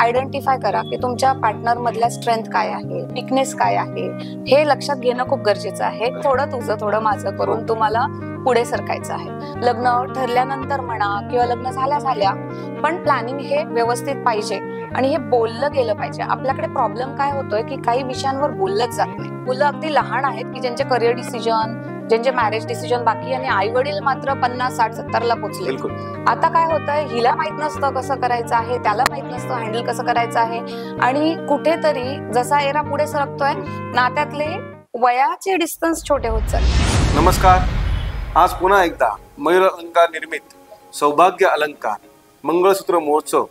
Identify करा की तुमच्या पार्टनर मधल्या स्ट्रेंथ काय आहे, विकनेस काय आहे, हे लक्षात घेणं खूप गरजेचं आहे. थोडं तुझं थोडं माझं करून तुम्हाला पुढे सरकायचं आहे. लग्न ठरल्यानंतर म्हणा किंवा लग्न झाल्या पण प्लॅनिंग हे व्यवस्थित पाहिजे आणि हे बोललं गेलं पाहिजे. आपल्याकडे प्रॉब्लेम काय होतोय की काही विषयांवर बोललंच जात नाही. मुलं अगदी लहान आहेत की ज्यांचे करिअर डिसिजन, ज्यांचे मॅरेज डिसिजन बाकी, आणि आई वडील मात्र 50, 60, 70 ला पोहोचले. आता काय होतंय, हिला माहित नसतं कसं करायचं आहे, त्याला माहित नसतं हँडल कसं करायचं आहे, आणि कुठेतरी जसा एरा पुढे सरकतोय नात्यातले वयाचे डिस्टन्स छोटे होत चालले. नमस्कार. आज पुन्हा एकदा मयूर अलंकार निर्मित सौभाग्य अलंकार मंगळसूत्र महोत्सव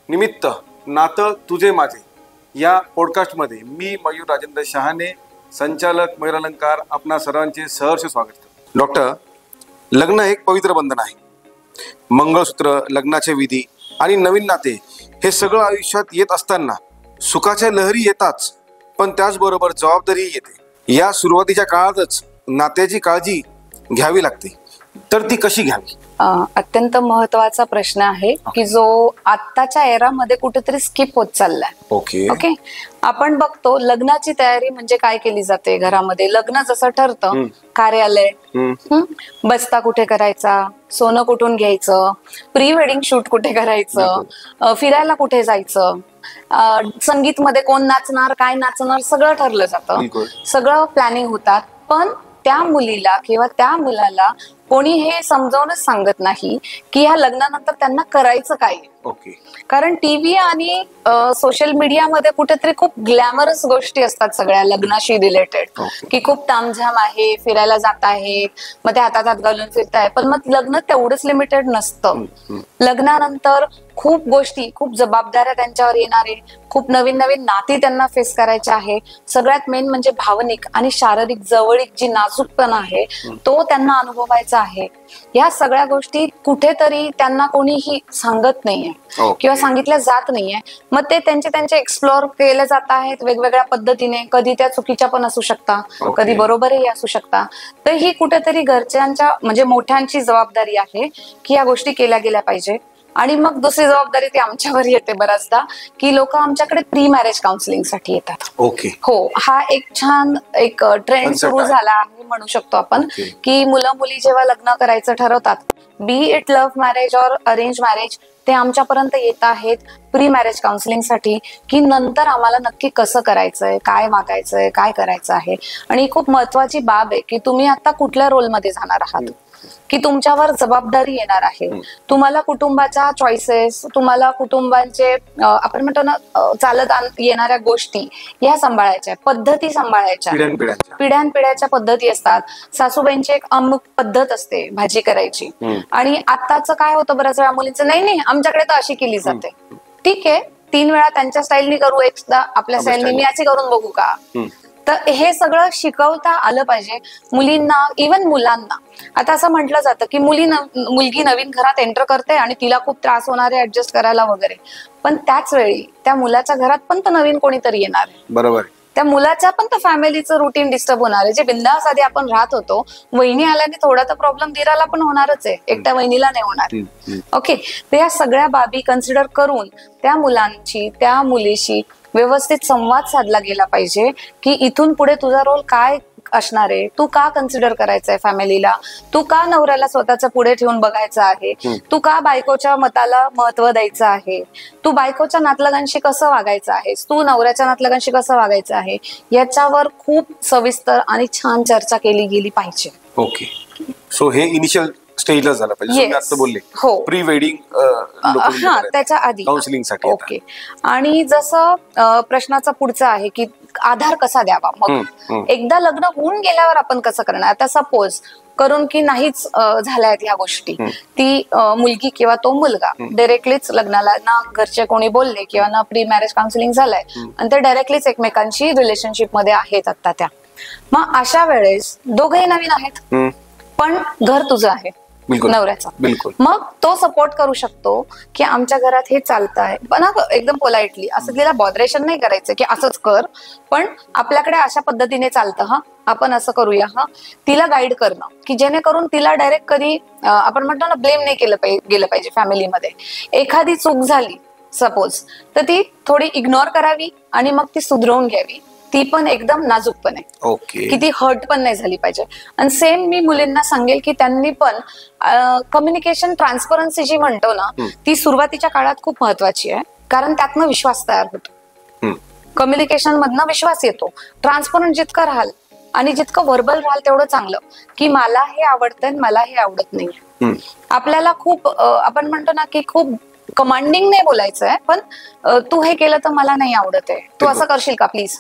निमित्त नातं तुझे माझे या पॉडकास्टमध्ये मी मयूर राजेंद्र शहाणे, संचालक मयूर अलंकार, आपणा सर्वांचे सहर्ष स्वागत करतो. डॉक्टर, लग्न एक पवित्र बंधन आहे. मंगळसूत्र, लग्नाचे विधी आणि नवीन नाते हे सगळं आयुष्यात येत असताना सुखाच्या लहरी येताच, पण त्याचबरोबर जबाबदारी येते. या सुरुवातीच्या काळातच नात्याची काळजी घ्यावी लागते, तर ती कशी घ्यावी? अत्यंत महत्वाचा प्रश्न आहे की जो आत्ताच्या एरामध्ये कुठेतरी स्किप होत चाललाय. ओके, आपण बघतो लग्नाची तयारी म्हणजे काय केली जाते घरामध्ये. लग्न जसं ठरतं, कार्यालय, बस्ता कुठे करायचा, सोनं कुठून घ्यायचं, प्री वेडिंग शूट कुठे करायचं, फिरायला कुठे जायचं, संगीत मध्ये कोण नाचणार, काय नाचणार, सगळं ठरलं जातं, सगळं प्लॅनिंग होतात. पण त्या मुलीला किंवा त्या मुलाला कोणी हे समजावूनच सांगत नाही की ह्या लग्नानंतर त्यांना करायचं काय. कारण टीव्ही आणि सोशल मीडियामध्ये कुठेतरी खूप ग्लॅमरस गोष्टी असतात सगळ्या लग्नाशी रिलेटेड, की खूप तामझाम आहे, फिरायला जात आहेत, मग ते हातात हात घालून फिरताय. पण मग लग्न तेवढंच लिमिटेड नसतं. लग्नानंतर खूप गोष्टी, खूप जबाबदाऱ्या त्यांच्यावर येणारे, खूप नवीन नवीन नाती त्यांना फेस करायचे आहे. सगळ्यात मेन म्हणजे भावनिक आणि शारीरिक जवळीक जी नाजूकपणा आहे तो त्यांना अनुभवायचा आहे. या सगळ्या गोष्टी कुठेतरी त्यांना कोणीही सांगत नाहीये किंवा सांगितल्या जात नाहीये. मग ते त्यांचे एक्सप्लोअर केले जात आहेत वेगवेगळ्या पद्धतीने. कधी त्या चुकीच्या पण असू शकतात, कधी बरोबरही असू शकतात. तर ही कुठेतरी घरच्यांच्या म्हणजे मोठ्यांची जबाबदारी आहे की या गोष्टी केल्या गेल्या पाहिजे. आणि मग दुसरी जबाबदारी ती आमच्यावर येते बऱ्याचदा की लोक आमच्याकडे प्री मॅरेज काउन्सिलिंग साठी येतात. हो, हा एक छान एक ट्रेंड सुरू झाला आहे म्हणू शकतो आपण, की मुलं मुली जेव्हा लग्न करायचं ठरवतात, बी इट लव्ह मॅरेज और अरेंज मॅरेज, ते आमच्यापर्यंत येत आहेत प्री मॅरेज काउन्सिलिंग साठी, की नंतर आम्हाला नक्की कसं करायचंय, काय वागायचंय, काय करायचं आहे. आणि खूप महत्वाची बाब आहे की तुम्ही आता कुठल्या रोलमध्ये जाणार आहात, की तुमच्यावर जबाबदारी येणार आहे. तुम्हाला कुटुंबाच्या चॉईसेस, तुम्हाला कुटुंबांचे आपण म्हणतो ना चालत येणाऱ्या गोष्टी या सांभाळायच्या, पद्धती सांभाळायच्या. पिढ्यानपिढ्याच्या पद्धती असतात. सासूबाईंची एक अमुक पद्धत असते भाजी करायची, आणि आताच काय होतं बऱ्याच वेळा मुलींचं, नाही आमच्याकडे तर अशी केली जाते. ठीक आहे, 3 वेळा त्यांच्या स्टाईलनी करू, एकदा आपल्या स्टाईलनी मी अशी करून बघू का. तर हे सगळं शिकवता आलं पाहिजे मुलींना, इव्हन मुलांना. आता असं म्हटलं जातं की मुलगी नवीन घरात एंटर करते आणि तिला खूप त्रास होणार आहे ऍडजस्ट करायला वगैरे, पण त्याच वेळी त्या मुलाच्या घरात पण तर नवीन कोणीतरी येणार आहे. बरोबर. त्या मुलाच्या पण तर फॅमिलीचं रुटीन डिस्टर्ब होणार आहे. जे बिंदास आधी आपण राहत होतो, वहिनी आल्याने थोडा तर प्रॉब्लेम दिराला पण होणारच आहे, एकट्या वहिनीला नाही होणार. ओके, तर या सगळ्या बाबी कन्सिडर करून त्या मुलांची, त्या मुलीशी व्यवस्थित संवाद साधला गेला पाहिजे की इथून पुढे तुझा रोल काय असणार आहे, तू का कन्सिडर करायचंय फॅमिलीला, तू का नवऱ्याला स्वतःचा पुढे ठेवून बघायचं आहे, तू का बायकोच्या मताला महत्व द्यायचं आहे, तू बायकोच्या नातलगांशी कसं वागायचं आहेस, तू नवऱ्याच्या नातलगांशी कसं वागायचं आहे, याच्यावर खूप सविस्तर आणि छान चर्चा केली गेली पाहिजे. ओके, सो हे इनिशियल स्टेजला झालं पाहिजे. आता बोलले प्री वेडिंग, त्याच्या आधी काउन्सिलिंग साठी. ओके, आणि जसं प्रश्नाचा पुढचा आहे की आधार कसा द्यावा. मग एकदा लग्न होऊन गेल्यावर आपण कसं करणार. आता सपोज करून की नाहीच झाल्यात ह्या गोष्टी, ती मुलगी किंवा तो मुलगा डायरेक्टलीच लग्नाला ना घरचे कोणी बोलले किंवा ना प्री मॅरेज काउन्सिलिंग झालंय आणि ते डायरेक्टलीच एकमेकांशी रिलेशनशिप मध्ये आहेत आता त्या. मग अशा वेळेस दोघेही नवीन आहेत पण घर तुझं आहे नवऱ्याचा, मग तो सपोर्ट करू शकतो की आमच्या घरात हे चालत आहे, पण एकदम पोलाइटली असं तिला बॉदरेशन नाही करायचं की असंच कर, पण आपल्याकडे अशा पद्धतीने चालतं, हा आपण असं करूया, हा तिला गाईड करणं की जेणेकरून तिला डायरेक्ट कधी आपण म्हणतो ना ब्लेम नाही केलं गेलं पाहिजे फॅमिलीमध्ये. एखादी चूक झाली सपोज, तर ती थोडी इग्नोर करावी आणि मग ती सुधरवून घ्यावी, ती पण एकदम नाजूकपणे. की ती हर्ट पण नाही झाली पाहिजे. आणि सेम मी मुलींना सांगेल की त्यांनी पण कम्युनिकेशन ट्रान्सपरन्सी जी म्हणतो ना, ती सुरुवातीच्या काळात खूप महत्वाची आहे, कारण त्यातनं विश्वास तयार होतो. कम्युनिकेशन मधनं विश्वास येतो. ट्रान्सपरंट जितकं राहाल आणि जितकं व्हर्बल राहाल तेवढं चांगलं, की मला हे आवडतंय मला हे आवडत नाही. आपल्याला खूप आपण म्हणतो ना की खूप कमांडिंग नाही बोलायचंय, पण तू हे केलं तर मला नाही आवडत आहे, तू असं करशील का प्लीज,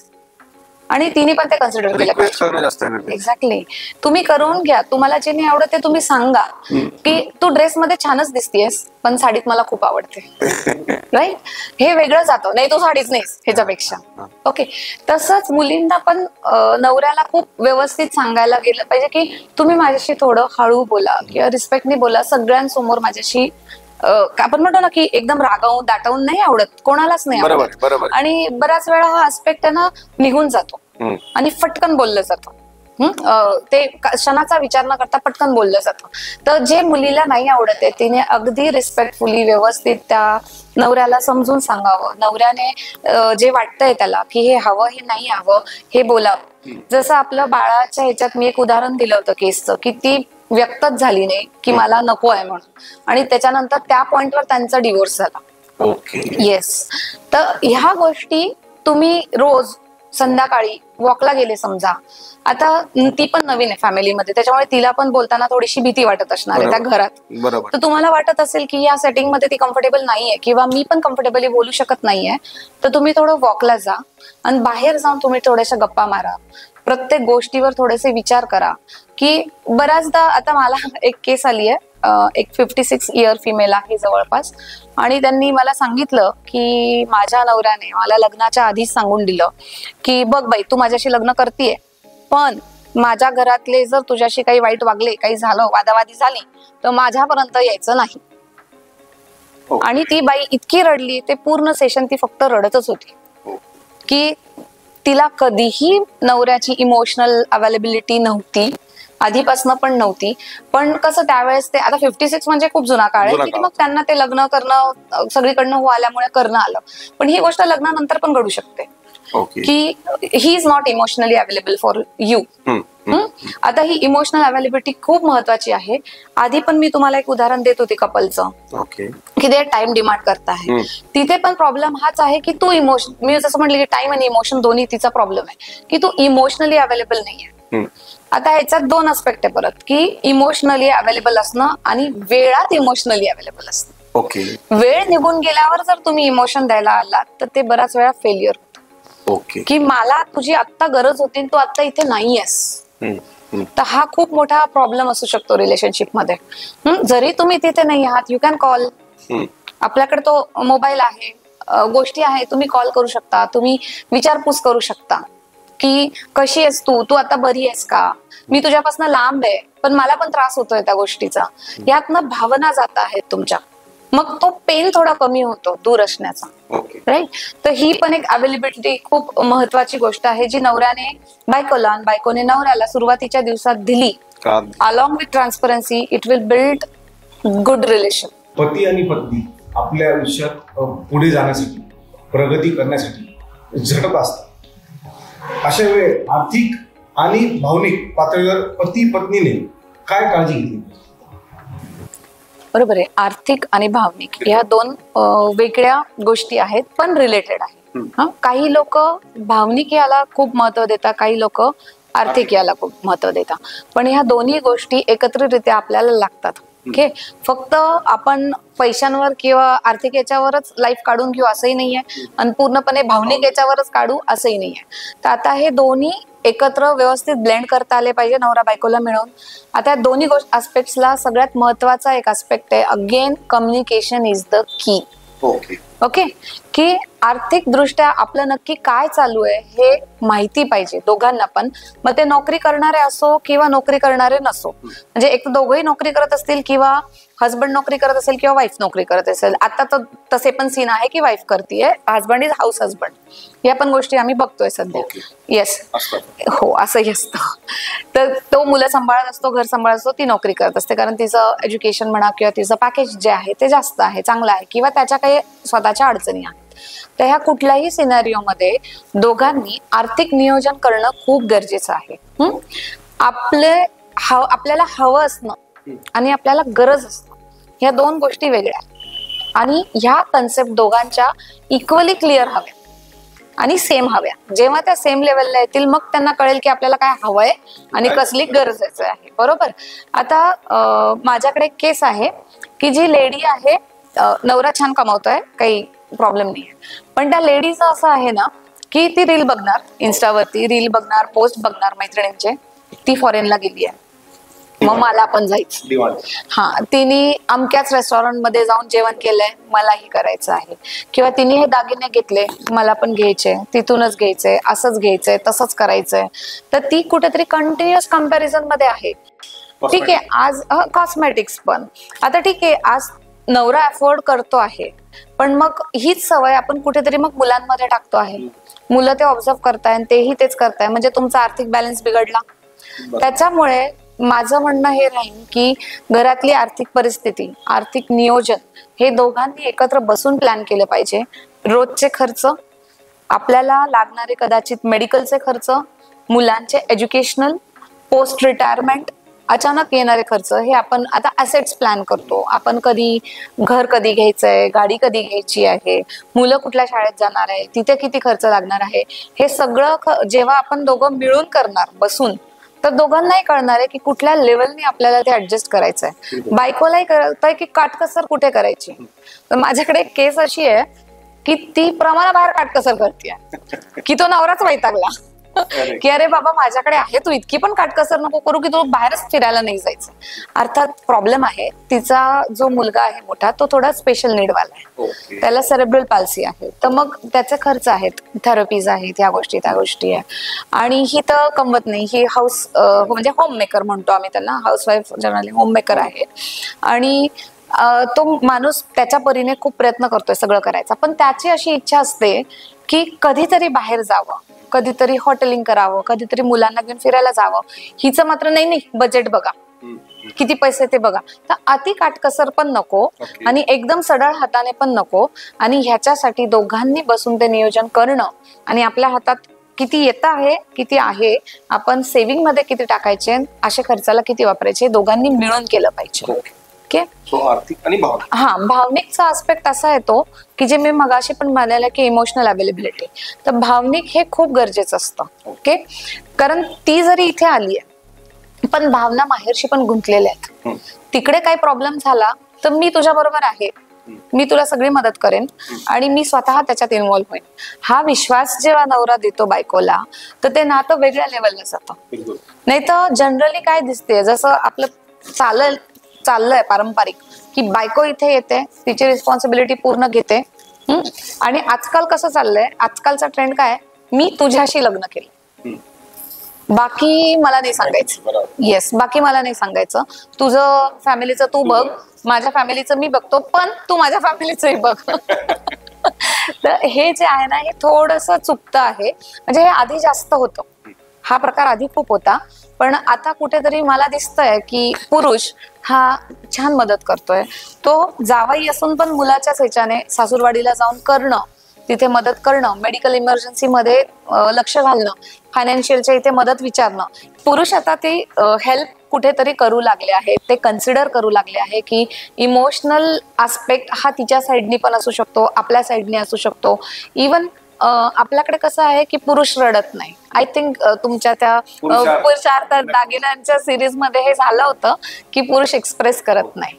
आणि तिने पण ते कन्सिडर केलं पाहिजे. एक्झॅक्टली. तुम्ही करून घ्या, तुम्हाला जे नाही आवडत ते तुम्ही सांगा, की तू ड्रेसमध्ये छानच दिसतेस पण साडीत मला खूप आवडते. राईट. हे वेगळं जातं, नाही तू साडीच नाहीस ह्याच्यापेक्षा. ओके. तसंच मुलींना पण नवऱ्याला खूप व्यवस्थित सांगायला गेलं पाहिजे की तुम्ही माझ्याशी थोडं हळू बोला किंवा रिस्पेक्टने बोला. सगळ्यांसमोर माझ्याशी आपण म्हणतो ना की एकदम रागावून दाटवून नाही आवडत, कोणालाच नाही आवडत. आणि बऱ्याच वेळा हा आस्पेक्ट आहे ना निघून जातो आणि फटकन बोललं जातं. ते क्षणाचा विचार न करता पटकन बोललं जातं. तर जे मुलीला नाही आवडत आहे तिने अगदी रिस्पेक्टफुली व्यवस्थित त्या नवऱ्याला समजून सांगावं. नवऱ्याने जे वाटतंय त्याला की हे हवं हे नाही हवं हे बोलावं. जसं आपलं बाळाच्या ह्याच्यात मी एक उदाहरण दिलं होतं केसचं, की ती व्यक्तच झाली नाही की मला नको आहे म्हणून, आणि त्याच्यानंतर त्या पॉइंटवर त्यांचा डिवोर्स झाला. येस. तर ह्या गोष्टी तुम्ही रोज संध्याकाळी वॉकला गेले समजा, आता ती पण नवीन आहे फॅमिलीमध्ये, त्याच्यामुळे तिला पण बोलताना थोडीशी भीती वाटत असणार आहे त्या घरात. तर तुम्हाला वाटत असेल की या सेटिंग मध्ये ती कम्फर्टेबल नाहीये किंवा मी पण कम्फर्टेबली बोलू शकत नाहीये, तर तुम्ही थोडं वॉकला जा आणि बाहेर जाऊन तुम्ही थोड्याशा गप्पा मारा. प्रत्येक गोष्टीवर थोडेसे विचार करा. की बऱ्याचदा आता मला एक केस आली आहे, एक 56 इयर फिमेल आहे जवळपास, आणि त्यांनी मला सांगितलं की माझ्या नवऱ्याने मला लग्नाच्या आधीच सांगून दिलं की बघ बाई तू माझ्याशी लग्न करतीये, पण माझ्या घरातले जर तुझ्याशी काही वाईट वागले, काही झालं, वादावादी झाली, तर माझ्यापर्यंत यायचं नाही. आणि ती बाई इतकी रडली, ते पूर्ण सेशन ती फक्त रडतच होती की तिला कधीही नवऱ्याची इमोशनल अवेलेबिलिटी नव्हती, आधीपासून पण नव्हती. पण कसं त्यावेळेस ते आता 56 म्हणजे खूप जुना काळ आहे, की मग त्यांना ते लग्न करणं सगळीकडनं हो आल्यामुळे करणं आलं. पण ही गोष्ट लग्नानंतर पण घडू शकते की he is not emotionally available for you. आता ही इमोशनल अवेलेबिलिटी खूप महत्वाची आहे. आधी पण मी तुम्हाला एक उदाहरण देत होते कपलचं, की ते टाइम डिमांड करत आहे. तिथे पण प्रॉब्लेम हाच आहे की तू मी जसं म्हटलं की टाइम आणि इमोशन दोन्ही तिचा प्रॉब्लेम आहे की तू इमोशनली अवेलेबल नाहीये. आता ह्याच्यात दोन आस्पेक्ट आहे परत, की इमोशनली अवेलेबल असणं आणि वेळात इमोशनली अवेलेबल असणं. वेळ निघून गेल्यावर जर तुम्ही इमोशन द्यायला आलात तर ते बऱ्याच वेळा फेल्युअर होतं. की मला तुझी आत्ता गरज होती, तू आत्ता इथे नाहीयेस. तर हा खूप मोठा प्रॉब्लेम असू शकतो रिलेशनशिप मध्ये. जरी तुम्ही तिथे नाही आहात, यू कॅन कॉल. आपल्याकडे तो मोबाईल आहे, गोष्टी आहे, तुम्ही कॉल करू शकता, तुम्ही विचारपूस करू शकता की कशी आहेस तू, तू आता बरी आहेस का, मी तुझ्यापासून लांब आहे पण मला पण त्रास होतोय त्या गोष्टीचा. यातनं भावना जात आहेत तुमच्या, मग तो पेन थोडा कमी होतो दूर असण्याचा. राईट. तर ही पण एक अवेलेबिलिटी खूप महत्वाची गोष्ट आहे जी नवऱ्याने बायकोला आणि बायकोने नवऱ्याला सुरुवातीच्या दिवसात दिली. Along with transparency it will build good relation. पती आणि पत्नी आपल्या आयुष्यात पुढे जाण्यासाठी, प्रगती करण्यासाठी झटत असतात. अशा वेळी आर्थिक आणि भावनिक पातळीवर पती पत्नीने काय काळजी घेतली? बरोबर आहे. आर्थिक आणि भावनिक या दोन वेगळ्या गोष्टी आहेत पण रिलेटेड आहेत. काही लोक भावनिक याला खूप महत्व देतात, काही लोक आर्थिक याला खूप महत्व देतात. पण ह्या दोन्ही गोष्टी एकत्रितरित्या आपल्याला लागतात. ओके. फक्त आपण पैशांवर किंवा आर्थिक याच्यावरच लाईफ काढून घेऊ असंही नाहीये आणि पूर्णपणे भावनिक याच्यावरच काढू असंही नाहीये. तर आता हे दोन्ही एकत्र व्यवस्थित ब्लेंड करता आले पाहिजे नवरा बायकोला मिळून. आता दोन्ही आस्पेक्ट्सला सगळ्यात महत्वाचा एक आस्पेक्ट आहे, again communication is the key. Okay. की आर्थिक दृष्ट्या आपलं नक्की काय चालू आहे हे माहिती पाहिजे दोघांना पण. मग ते नोकरी करणारे असो किंवा नोकरी करणारे नसो, म्हणजे एक तर दोघंही नोकरी करत असतील किंवा हस्बंड नोकरी करत असेल किंवा वाईफ नोकरी करत असेल. आता तर तसे पण सीन आहे की वाईफ करतीये, हस्बंड इज हाऊस हस्बंड. या पण गोष्टी आम्ही बघतोय सध्या. येस. हो असंही असतं. तर तो मुलं सांभाळत असतो, घर सांभाळत असतो, ती नोकरी करत असते कारण तिचं एज्युकेशन म्हणा किंवा तिचं पॅकेज जे आहे ते जास्त आहे, चांगलं आहे, किंवा त्याच्या काही स्वतःच्या स्वतःच्या अडचणी आहेत. तर ह्या कुठल्याही सिनारिओमध्ये दोघांनी आर्थिक नियोजन करणं खूप गरजेचं आहे. आपल्याला हवं असणं आणि आपल्याला गरज असणं ह्या दोन गोष्टी वेगळ्या आणि ह्या कन्सेप्ट दोघांच्या इक्वली क्लिअर हव्या आणि सेम हव्या. जेव्हा त्या सेम लेवलला येतील मग त्यांना कळेल की आपल्याला काय हवंय आणि कसली गरजेचं आहे. बरोबर. आता माझ्याकडे एक केस आहे की जी लेडी आहे, नवरा छान कमावतोय, काही प्रॉब्लेम नाहीये, पण त्या लेडीचं असं आहे ना की ती रील बघणार, इन्स्टावरती रील बघणार, पोस्ट बघणार मैत्रिणींचे, ती फॉरेनला गेली आहे, मग मला पण जायचं. हा, तिने अमक्याच रेस्टॉरंटमध्ये जाऊन जेवण केलंय, मलाही करायचं आहे. किंवा तिने हे दागिने घेतले, मला पण घ्यायचे, तिथूनच घ्यायचंय, असंच घ्यायचंय, तसंच करायचंय. तर ती कुठेतरी कंटिन्युअस कम्पॅरिझन मध्ये आहे. ठीक आहे, आज कॉस्मेटिक्स पण आता ठीक आहे, आज नवरा अफोर्ड करतो आहे, पण मग हीच सवय आपण कुठेतरी मग मुलांमध्ये टाकतो आहे. मुलं ते ऑब्झर्व करताय आणि तेही तेच करताय, म्हणजे तुमचा आर्थिक बॅलन्स बिघडला. त्याच्यामुळे माझं म्हणणं हे राहील की घरातली आर्थिक परिस्थिती, आर्थिक नियोजन हे दोघांनी एकत्र बसून प्लॅन केलं पाहिजे. रोजचे खर्च, आपल्याला लागणारे कदाचित मेडिकलचे खर्च, मुलांचे एज्युकेशनल, पोस्ट रिटायरमेंट, अचानक येणारे खर्च, हे आपण आता असेट्स प्लॅन करतो. आपण घर कधी घ्यायचंय, गाडी कधी घ्यायची आहे, मुलं कुठल्या शाळेत जाणार आहे, तिथे किती खर्च लागणार आहे, हे सगळं जेव्हा आपण दोघं मिळून करणार बसून, तर दोघांनाही कळणार आहे की कुठल्या लेवलनी आपल्याला ते ऍडजस्ट करायचंय. बायकोलाही कळतंय की काटकसर कुठे करायची. तर माझ्याकडे एक केस अशी आहे की ती प्रमाणाबाहेर काटकसर करते की तो नवराच वैतागला की अरे बाबा माझ्याकडे आहे, तू इतकी पण काटकसर नको करू की तू बाहेरच फिरायला नाही जायचं. अर्थात प्रॉब्लेम आहे, तिचा जो मुलगा आहे मोठा तो थोडा स्पेशल नीडवाला आहे, त्याला सेरेब्रल पाल्सी आहे. तर मग त्याचे खर्च आहेत, थेरपीज आहेत, ह्या गोष्टी त्या गोष्टी आहे. आणि ही तर कमवत नाही, ही हाऊस म्हणजे होम मेकर म्हणतो आम्ही त्यांना, हाऊसवाईफ जनरली होम मेकर आहे. आणि तो माणूस त्याच्या परीने खूप प्रयत्न करतोय सगळं करायचा, पण त्याची अशी इच्छा असते की कधीतरी बाहेर जावं, कधीतरी हॉटेलिंग करावं, कधीतरी मुलांना घेऊन फिरायला जावं. हिचं मात्र नाही, बजेट बघा, किती पैसे ते बघा. तर अति काटकसर पण नको आणि एकदम सडळ हाताने पण नको. आणि ह्याच्यासाठी दोघांनी बसून ते नियोजन करणं आणि आपल्या हातात किती येत आहे, किती आहे, आपण सेव्हिंग मध्ये किती टाकायचे, अशा खर्चाला किती वापरायचे, दोघांनी मिळून केलं पाहिजे. आर्थिक आणि भावनिक. हा, भावनिकचा आस्पेक्ट असा येतो की जे मी मगाशी पण म्हणाले की इमोशनल अवेलेबिलिटी. तर भावनिक हे खूप गरजेचं असतं. ओके, कारण ती जरी इथे आली आहे पण भावना माहेरशी पण गुंतलेल्या आहेत. तिकडे काही प्रॉब्लेम झाला तर मी तुझ्या बरोबर आहे, मी तुला सगळी मदत करेन आणि मी स्वतः त्याच्यात इन्व्हॉल्व्ह होईन. हा विश्वास जेव्हा नवरा देतो बायकोला तर ते नातं वेगळ्या लेवलला जातं. नाही तर जनरली काय दिसते, जसं आपलं चाललंय पारंपरिक की बायको इथे येते, तिची रिस्पॉन्सिबिलिटी पूर्ण घेते. आणि आजकाल कसं चाललंय, आजकालचा ट्रेंड काय, मी तुझ्याशी लग्न केलं, बाकी मला नाही सांगायचं. येस, बाकी मला नाही सांगायचं, तुझं फॅमिलीचं तू बघ, माझ्या फॅमिलीचं मी बघतो, पण तू माझ्या फॅमिलीचंही बघ. तर हे जे आहे ना, हे थोडंसं चुकतं आहे. म्हणजे हे आधी जास्त होतं, हा प्रकार आधी खूप होता, पण आता कुठेतरी मला दिसतंय की पुरुष हा छान मदत करतोय. तो जावाई असून पण मुलाच्याच ह्याच्याने सासूरवाडीला जाऊन करणं, तिथे मदत करणं, मेडिकल इमर्जन्सी मध्ये लक्ष घालणं, फायनान्शियलच्या इथे मदत विचारणं. पुरुष आता ते हेल्प कुठेतरी करू लागले आहे, ते कन्सिडर करू लागले आहे की इमोशनल आस्पेक्ट हा तिच्या साईडनी पण असू शकतो, आपल्या साईडने असू शकतो. इवन आपल्याकडे कसं आहे की पुरुष रडत नाही. आय थिंक तुमच्या त्या पुरुषार्थ दागिन्यांच्या सिरीज मध्ये हे झालं होतं की पुरुष एक्सप्रेस करत नाही.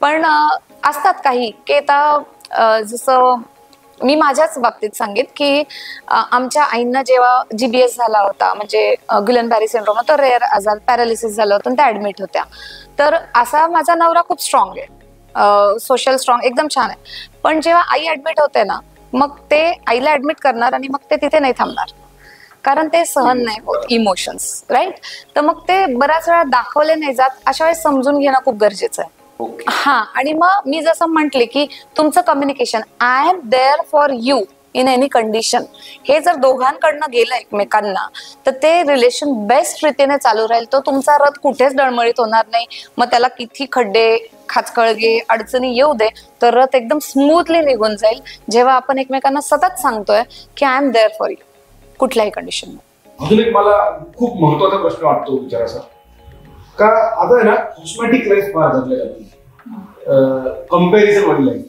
पण असतात काही की आता जसं मी माझ्याच बाबतीत सांगेन की आमच्या आईंना जेव्हा GBS झाला होता, म्हणजे गुलन बॅरी सिंड्रोम, तर रेअर आजार, पॅरालिसिस झालं होतं, त्या ऍडमिट होत्या. तर असा माझा नवरा खूप स्ट्रॉंग आहे, सोशल स्ट्रॉंग, एकदम छान आहे. पण जेव्हा आई ऍडमिट होते ना, मग ते आईला ऍडमिट करणार आणि मग ते तिथे नाही थांबणार, कारण ते सहन नाही होत इमोशन्स, राईट. तर मग ते बऱ्याच वेळा दाखवले नाही जात, अशा वेळेस समजून घेणं खूप गरजेचं आहे. हा, आणि मग मी जसं म्हंटले की तुमचं communication, I am there for you in any condition, हे जर दोघांकडनं गेलं एकमेकांना तर ते रिलेशन बेस्ट रीतीने चालू राहील. तो तुमचा रथ कुठेच डळमळीत होणार नाही. मग त्याला किती खड्डे खाचकळगे अडचणी येऊ दे, तर रथ एकदम स्मूथली निघून जाईल, जेव्हा आपण एकमेकांना सतत सांगतोय की I am there for you कुठल्याही कंडिशन. अजून एक मला खूप महत्वाचा प्रश्न वाटतो विचाराचा, का आता आहे ना कॉस्मेटिक लाईफ फार झालेली आहे, कंपॅरिझन वाली लाईफ,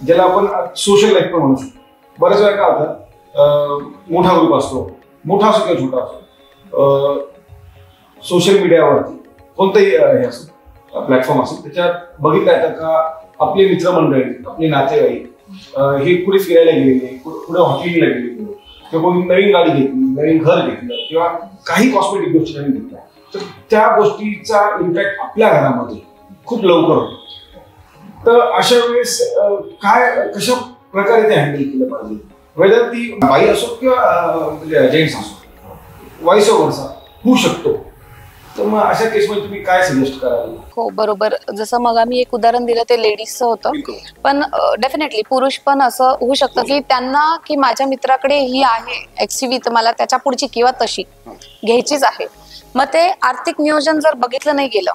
ज्याला आपण सोशल लाईफ पण म्हणू शकतो. बऱ्याच वेळा काय होतं, मोठा ग्रुप असतो, मोठा असो किंवा छोटा असो, सोशल मीडियावरती कोणतंही हे असो प्लॅटफॉर्म असेल, त्याच्यात बघितलं येतं का आपले मित्रमंडळी, आपले नातेवाईक हे पुढे फिरायला गेलेले, पुढे हॉटेलिंगला गेलेले, किंवा कोणी नवीन गाडी घेतली, नवीन घर घेतलं, किंवा काही कॉस्मेटिक गोष्टी नवीन घेतल्या, तर त्या गोष्टीचा इम्पॅक्ट आपल्या घरामध्ये खूप लवकर होतो. तर अशा वेळेस काय कशा प्रकारे ते हँडल केलं पाहिजे, वेदर ती बाई असो किंवा जेंट्स असो, वाईस वर्सा होऊ शकतो. तर मग अशा केसमध्ये तुम्ही काय सजेस्ट कराल? हो बरोबर, जसं मग आम्ही एक उदाहरण दिलं ते लेडीजचं होतं, पण डेफिनेटली पुरुष पण असं होऊ शकतं की त्यांना की माझ्या मित्राकडे ही आहे एक्सयूव्ही, तर मला त्याच्या पुढची किंवा तशी घ्यायचीच आहे. मग ते आर्थिक नियोजन जर बघितलं नाही गेलं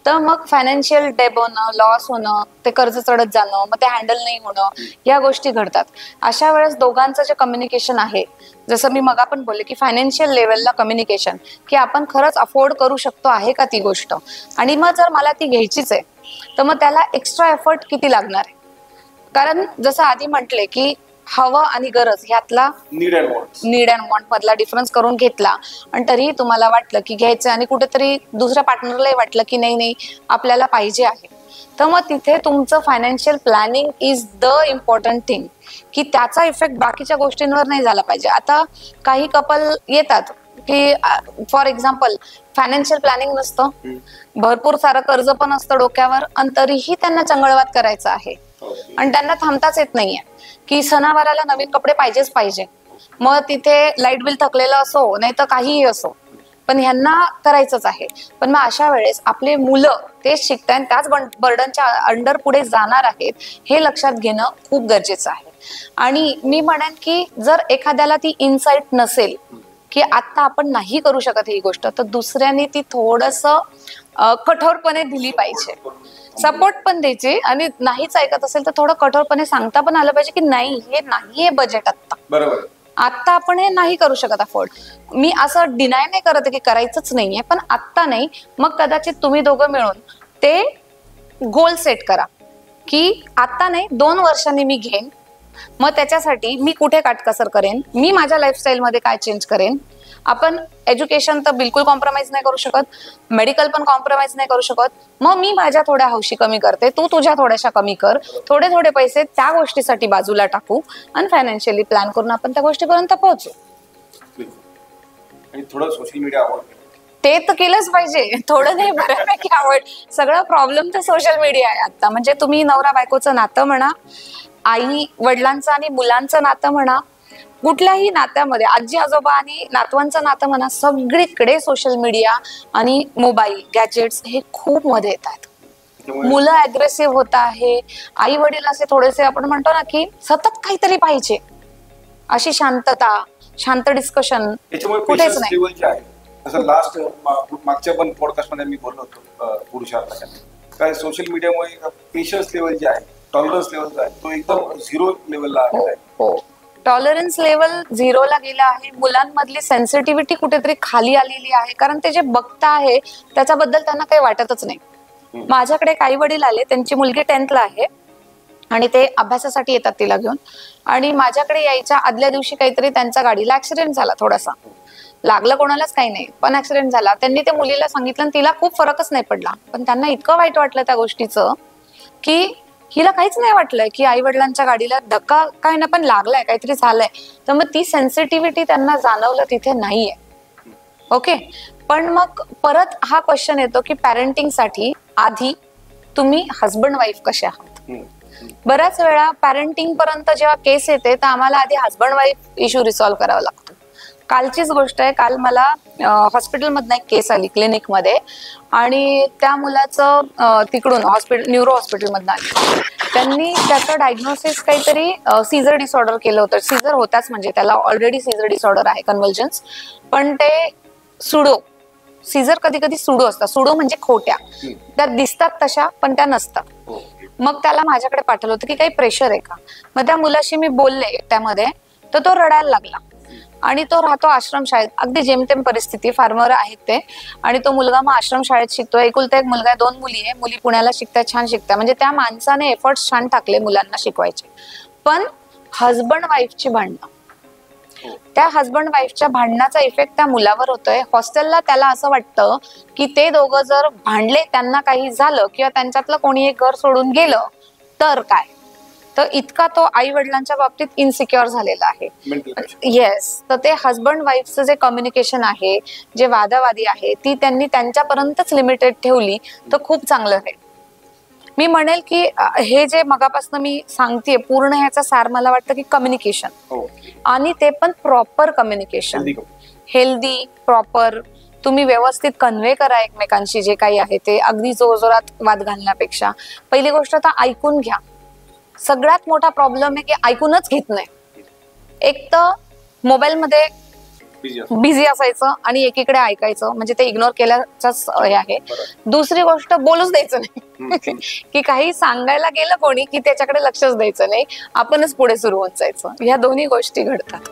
तर मग फायनान्शियल डेब होणं, लॉस होणं, ते कर्ज चढत जाणं, मग ते हँडल नाही होणं, या गोष्टी घडतात. अशा वेळेस दोघांचं जे कम्युनिकेशन आहे, जसं मी मग आपण बोलले की फायनान्शियल लेवलला कम्युनिकेशन, की आपण खरंच अफोर्ड करू शकतो आहे का ती गोष्ट, आणि मग जर मला ती घ्यायचीच आहे तर मग त्याला एक्स्ट्रा एफर्ट किती लागणार आहे. कारण जसं आधी म्हटले की हवं आणि गरज ह्यातला नीड अँड वॉन्ट मधला डिफरन्स करून घेतला, आणि तरीही तुम्हाला वाटलं की घ्यायचं, आणि कुठेतरी दुसऱ्या पार्टनरलाही वाटलं की नाही नाही आपल्याला पाहिजे आहे, तर मग तिथे तुमचं financial planning is the important thing, की त्याचा इफेक्ट बाकीच्या गोष्टींवर नाही झाला पाहिजे. आता काही कपल येतात की फॉर एक्झाम्पल फायनान्शियल प्लॅनिंग नसतं, भरपूर सारं कर्ज पण असतं डोक्यावर, आणि तरीही त्यांना चंगळवात करायचं आहे, आणि त्यांना थांबताच येत नाहीये की सणावाराला नवीन कपडे पाहिजेच पाहिजे. मग तिथे लाईट बिल थकलेलं असो नाही तर काहीही असो, पण ह्यांना करायचंच आहे. पण मग अशा वेळेस आपले मुलं तेच शिकतायत, त्याच बर्डनच्या अंडर पुढे जाणार आहेत, हे लक्षात घेणं खूप गरजेचं आहे. आणि मी म्हणेन की जर एखाद्याला ती इन्साइट नसेल की आता आपण नाही करू शकत ही गोष्ट, तर दुसऱ्यांनी ती थोडंसं कठोरपणे दिली पाहिजे, सपोर्ट पण द्यायचे, आणि नाहीच ऐकत असेल तर थोडं कठोरपणे सांगता पण आलं पाहिजे की नाही, हे नाहीये बजेट आता, बरोबर आता आपण हे नाही करू शकत अफोर्ड. मी असं डिनाय नाही करत की करायचंच नाहीये, पण आत्ता नाही, मग कदाचित तुम्ही दोघं मिळून ते गोल सेट करा की आता नाही 2 वर्षांनी मी घेईन, मग त्याच्यासाठी मी कुठे काटकसर करेन, मी माझ्या लाईफस्टाईल मध्ये काय चेंज करेन. आपण एज्युकेशन तर बिलकुल कॉम्प्रोमाइज नाही करू शकत, मेडिकल पण कॉम्प्रोमाइज नाही करू शकत, मग मी माझ्या थोड्या हौशी कमी करते, तू तुझ्या थोड्याशा कमी कर, थोडे थोडे पैसे त्या गोष्टीसाठी बाजूला टाकू, आणि फायनान्शियली प्लॅन करून आपण त्या गोष्टीपर्यंत पोहोचू. आणि थोडं सोशल मीडिया आवड ते तर केलंच पाहिजे, थोडं नाही बऱ्यापैकी आवड. सगळं प्रॉब्लेम तर सोशल मीडिया आहे आता. म्हणजे तुम्ही नवरा बायकोचं नातं म्हणा, आई वडिलांचं आणि मुलांचं नातं म्हणा, कुठल्याही नात्यामध्ये आजी आजोबा आणि नातवांचं नातं म्हणा, सगळीकडे सोशल मीडिया आणि मोबाईल गॅजेट्स हे खूप मध्ये येत आहेत. मुलं अग्रेसिव्ह होत आहे, आई वडील असे थोडेसे आपण म्हणतो ना की सतत काहीतरी पाहिजे, अशी शांत डिस्कशन कुठेच नाही. लास्ट मागच्या पण पॉडकास्ट मध्ये मी बोललो होतो पुरुषार्थ, काय सोशल मीडियामुळे पेशन्स लेवल जे आहे, टॉलरन्स लेवल आहे, तो एकदम 0 लेवलला आलेला आहे. हो, टॉलरन्स लेवल 0ला गेला आहे. मुलांमधली सेन्सिटिव्हिटी कुठेतरी खाली आलेली आहे, कारण ते जे बघता आहे त्याच्याबद्दल त्यांना काही वाटतच नाही. माझ्याकडे काही वडील आले, त्यांची मुलगी 10th ला आहे आणि ते अभ्यासासाठी येतात तिला घेऊन, आणि माझ्याकडे यायच्या आदल्या दिवशी काहीतरी त्यांच्या गाडीला ऍक्सिडेंट झाला, थोडासा लागलं, कोणालाच काही नाही पण ऍक्सिडेंट झाला. त्यांनी त्या मुलीला सांगितलं, तिला खूप फरकच नाही पडला, पण त्यांना इतकं वाईट वाटलं त्या गोष्टीचं की हिला काहीच नाही वाटलंय की आई वडिलांच्या गाडीला धक्का काय ना पण लागलाय, काहीतरी झालंय. तर मग ती सेन्सिटिव्हिटी त्यांना जाणवलं तिथे नाहीये. ओके, पण मग परत हा क्वेश्चन येतो की पॅरेंटिंगसाठी आधी तुम्ही हजबंड वाईफ कसे आहात. बऱ्याच वेळा पॅरेंटिंग पर्यंत जेव्हा केस येते तर आम्हाला आधी हजबंड वाईफ इश्यू रिसॉल्व्ह करावा लागतो. कालचीच गोष्ट आहे. काल मला हॉस्पिटलमधनं एक केस आली क्लिनिकमध्ये आणि त्या मुलाचं तिकडून न्यूरो हॉस्पिटलमधनं आली. त्यांनी त्याचं डायग्नोसिस काहीतरी सीझर डिसऑर्डर केलं होतं. सीझर होताच म्हणजे त्याला ऑलरेडी सीझर डिसऑर्डर आहे, कन्व्हल्जन्स. पण ते सुडो सीझर कधी कधी सुडो असतात. सुडो म्हणजे खोट्या, त्या दिसतात तशा पण त्या नसतात. मग त्याला माझ्याकडे पाठवलं होतं की काही प्रेशर आहे का. मग त्या मुलाशी मी बोलले त्यामध्ये, तर तो रडायला लागला. आणि तो राहतो आश्रमशाळेत, अगदी जेमतेम परिस्थिती, फार्मर आहेत ते. आणि तो मुलगा मग आश्रमशाळेत शिकतोय. एकुलता एक मुलगा आहे, 2 मुली आहे. मुली पुण्याला शिकतात, छान शिकतात. म्हणजे त्या माणसाने एफर्ट्स छान टाकले मुलांना शिकवायचे. पण हजबंड वाईफची भांडणं, त्या हजबंड वाईफच्या भांडणाचा इफेक्ट त्या मुलावर होतोय. हॉस्टेलला त्याला असं वाटतं की ते दोघं जर भांडले, त्यांना काही झालं किंवा त्यांच्यातलं कोणी एक घर सोडून गेलं तर काय. तर इतका तो आई वडिलांच्या बाबतीत इन्सिक्युअर झालेला आहे. येस. तर ते हजबंड वाईफचं जे कम्युनिकेशन आहे, जे वादावादी आहे, ती त्यांनी त्यांच्यापर्यंतच लिमिटेड ठेवली तर खूप चांगलं राहील. मी म्हणेल की हे जे मगापासून मी सांगतेय पूर्ण ह्याचा सार मला वाटतं की कम्युनिकेशन, आणि ते पण प्रॉपर कम्युनिकेशन, हेल्दी प्रॉपर. तुम्ही व्यवस्थित कन्व्हे करा एकमेकांशी जे काही आहे ते, अगदी जोरजोरात वाद घालण्यापेक्षा. पहिली गोष्ट तर ऐकून घ्या. सगळ्यात मोठा प्रॉब्लेम आहे की ऐकूनच घेत नाही. एक तर मोबाईलमध्ये बिझी असायचं आणि एकीकडे ऐकायचं, म्हणजे ते इग्नोर केल्याचाच हे आहे. दुसरी गोष्ट, बोलूच द्यायचं नाही की काही सांगायला गेलं कोणी की त्याच्याकडे लक्षच द्यायचं नाही, आपणच पुढे सुरू होत जायचं. ह्या दोन्ही गोष्टी घडतात.